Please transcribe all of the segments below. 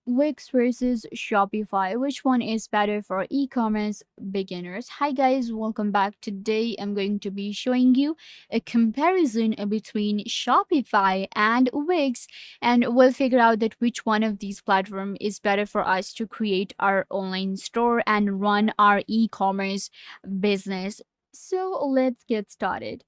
Wix versus Shopify. Which one is better for e-commerce beginners? Hi guys, welcome back. Today I'm going to be showing you a comparison between Shopify and Wix, and we'll figure out that which one of these platforms is better for us to create our online store and run our e-commerce business. So let's get started.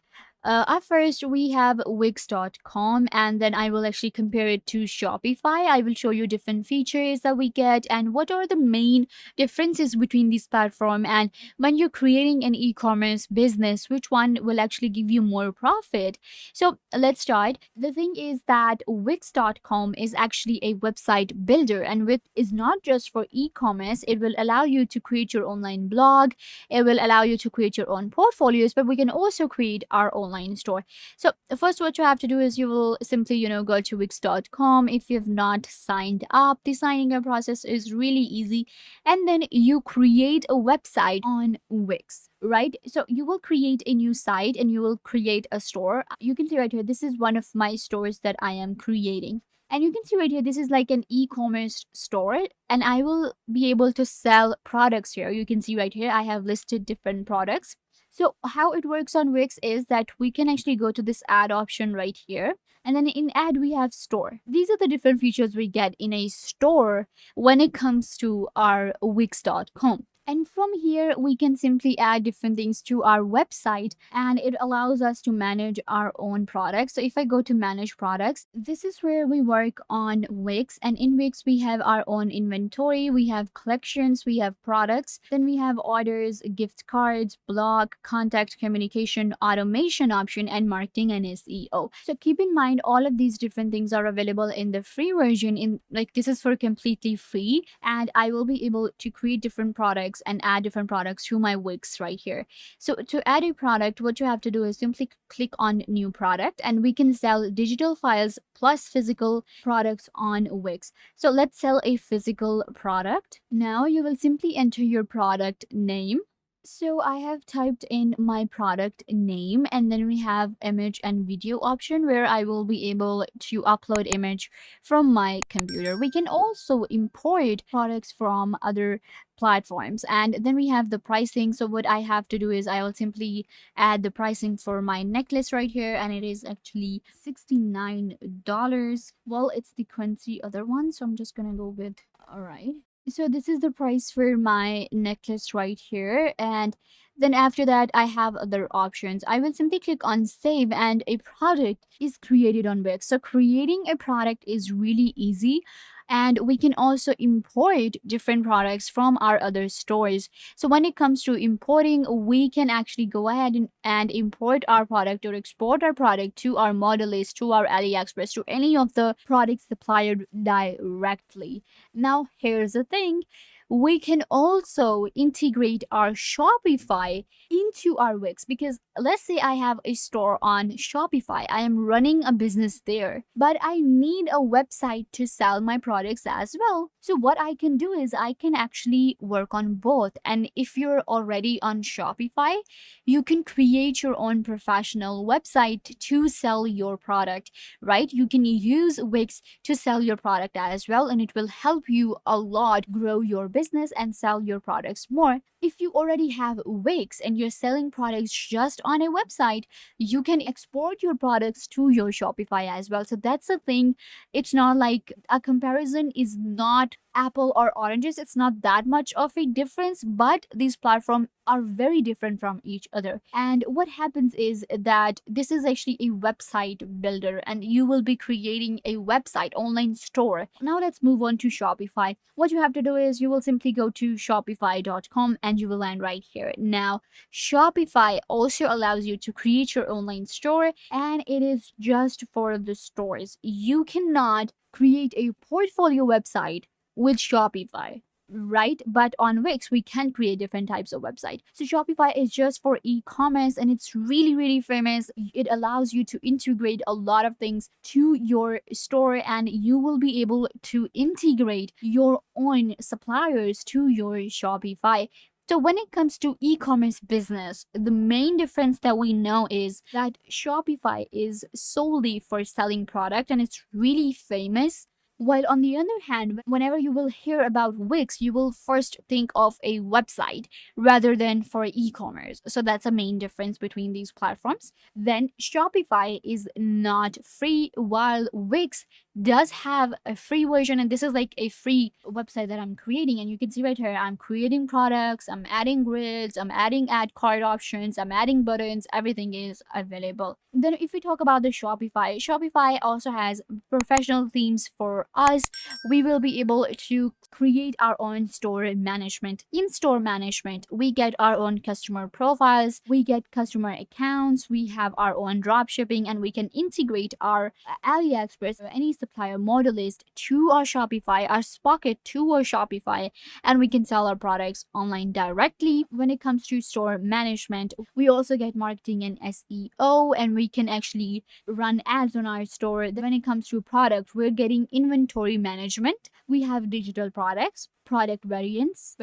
At first, we have Wix.com, and then I will actually compare it to Shopify. I will show you different features that we get and what are the main differences between these platforms. And when you're creating an e-commerce business, which one will actually give you more profit? So let's start. The thing is that Wix.com is actually a website builder, and Wix is not just for e-commerce. It will allow you to create your online blog. It will allow you to create your own portfolios, but we can also create our online store. So first, what you have to do is you will simply, go to Wix.com. If you have not signed up, the signing up process is really easy. And then you create a website on Wix, right? So you will create a new site and you will create a store. You can see right here, this is one of my stores that I am creating. And you can see right here, this is like an e-commerce store, and I will be able to sell products here. You can see right here, I have listed different products. So how it works on Wix is that we can actually go to this ad option right here. And then in ad, we have store. These are the different features we get in a store when it comes to our Wix.com. And from here, we can simply add different things to our website, and it allows us to manage our own products. So if I go to manage products, this is where we work on Wix. And in Wix, we have our own inventory, we have collections, we have products, then we have orders, gift cards, blog, contact communication, automation option, and marketing and SEO. So keep in mind, all of these different things are available in the free version. In like, this is for completely free, and I will be able to create different products and add different products to my Wix right here. So to add a product, what you have to do is simply click on new product, and we can sell digital files plus physical products on Wix. So let's sell a physical product. Now you will simply enter your product name. So I have typed in my product name, and then we have image and video option where I will be able to upload image from my computer. We can also import products from other platforms, and then we have the pricing. So what I have to do is I will simply add the pricing for my necklace right here, and it is actually $69. Well, it's the 20 other one, so I'm just gonna go with all right. So this is the price for my necklace right here. And then after that, I have other options. I will simply click on save, and a product is created on Wix. So creating a product is really easy. And we can also import different products from our other stores. So when it comes to importing, we can actually go ahead and import our product or export our product to our model list, to our AliExpress, to any of the product supplier directly. Now, here's the thing. We can also integrate our Shopify into our Wix, because let's say I have a store on Shopify. I am running a business there, but I need a website to sell my products as well. So what I can do is I can actually work on both. And if you're already on Shopify, you can create your own professional website to sell your product, right? You can use Wix to sell your product as well, and it will help you a lot grow your business and sell your products more. If you already have Wix and you're selling products just on a website, you can export your products to your Shopify as well. So that's the thing. It's not like a comparison is not apple or oranges. It's not that much of a difference, but these platforms are very different from each other. And what happens is that this is actually a website builder, and you will be creating a website online store. Now let's move on to Shopify. What you have to do is you will simply go to shopify.com and you will land right here. Now, Shopify also allows you to create your online store, and it is just for the stores. You cannot create a portfolio website with Shopify, right? But on Wix, we can create different types of website. So Shopify is just for e-commerce, and it's really, really famous. It allows you to integrate a lot of things to your store, and you will be able to integrate your own suppliers to your Shopify. So when it comes to e-commerce business, the main difference that we know is that Shopify is solely for selling product, and it's really famous. While on the other hand, whenever you will hear about Wix, you will first think of a website rather than for e-commerce. So that's a main difference between these platforms. Then Shopify is not free, while Wix does have a free version, and this is like a free website that I'm creating. And you can see right here, I'm creating products, I'm adding grids, I'm adding ad card options, I'm adding buttons, everything is available. Then if we talk about the Shopify also has professional themes for us. We will be able to create our own store management. In store management, we get our own customer profiles, we get customer accounts, we have our own drop shipping, and we can integrate our AliExpress or any supplier model list to our Shopify, our Spocket to our Shopify, and we can sell our products online directly. When it comes to store management, we also get marketing and SEO, and we can actually run ads on our store. When it comes to product, we're getting inventory management. We have digital products, product variations,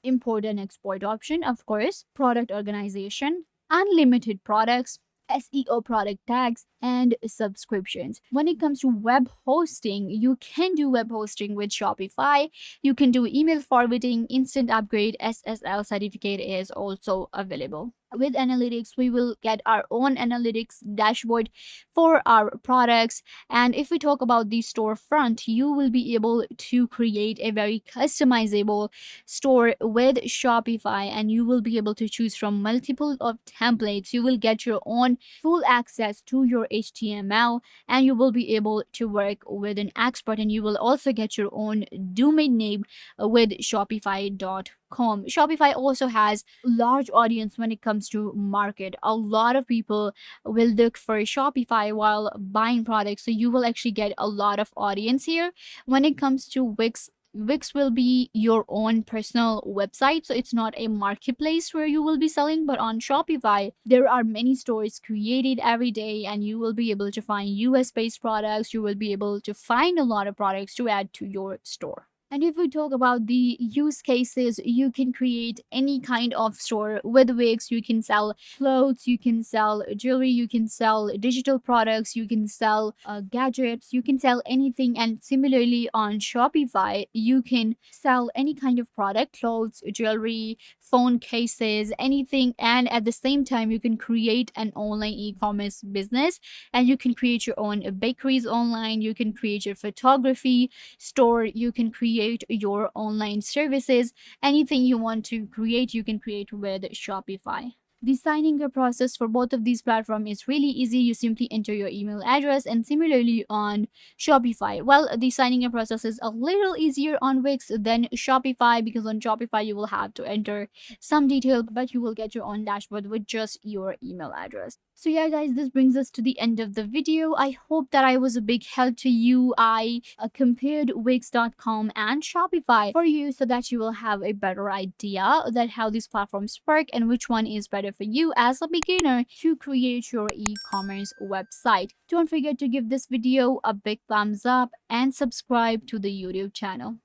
import and export option, of course, product organization, unlimited products, SEO product tags, and subscriptions. When it comes to web hosting, you can do web hosting with Shopify. You can do email forwarding, instant upgrade, SSL certificate is also available. With analytics, we will get our own analytics dashboard for our products. And if we talk about the storefront, you will be able to create a very customizable store with Shopify, and you will be able to choose from multiple of templates. You will get your own full access to your HTML, and you will be able to work with an expert, and you will also get your own domain name with Shopify.com. Shopify also has large audience when it comes to market. A lot of people will look for Shopify while buying products, so you will actually get a lot of audience here. When it comes to Wix will be your own personal website, so it's not a marketplace where you will be selling. But on Shopify, there are many stores created every day, and you will be able to find US based products. You will be able to find a lot of products to add to your store. And if we talk about the use cases, you can create any kind of store with Wix. You can sell clothes, you can sell jewelry, you can sell digital products, you can sell gadgets, you can sell anything. And similarly on Shopify, you can sell any kind of product, clothes, jewelry, phone cases, anything. And at the same time, you can create an online e-commerce business, and you can create your own bakeries online, you can create your photography store, you can create your online services. Anything you want to create, you can create with Shopify. The signing up process for both of these platforms is really easy. You simply enter your email address, and similarly on Shopify. Well, the signing up process is a little easier on Wix than Shopify, because on Shopify you will have to enter some detail, but you will get your own dashboard with just your email address. So yeah guys, this brings us to the end of the video. I hope that I was a big help to you. I compared Wix.com and Shopify for you so that you will have a better idea that how these platforms work and which one is better for you as a beginner to create your e-commerce website. Don't forget to give this video a big thumbs up and subscribe to the YouTube channel.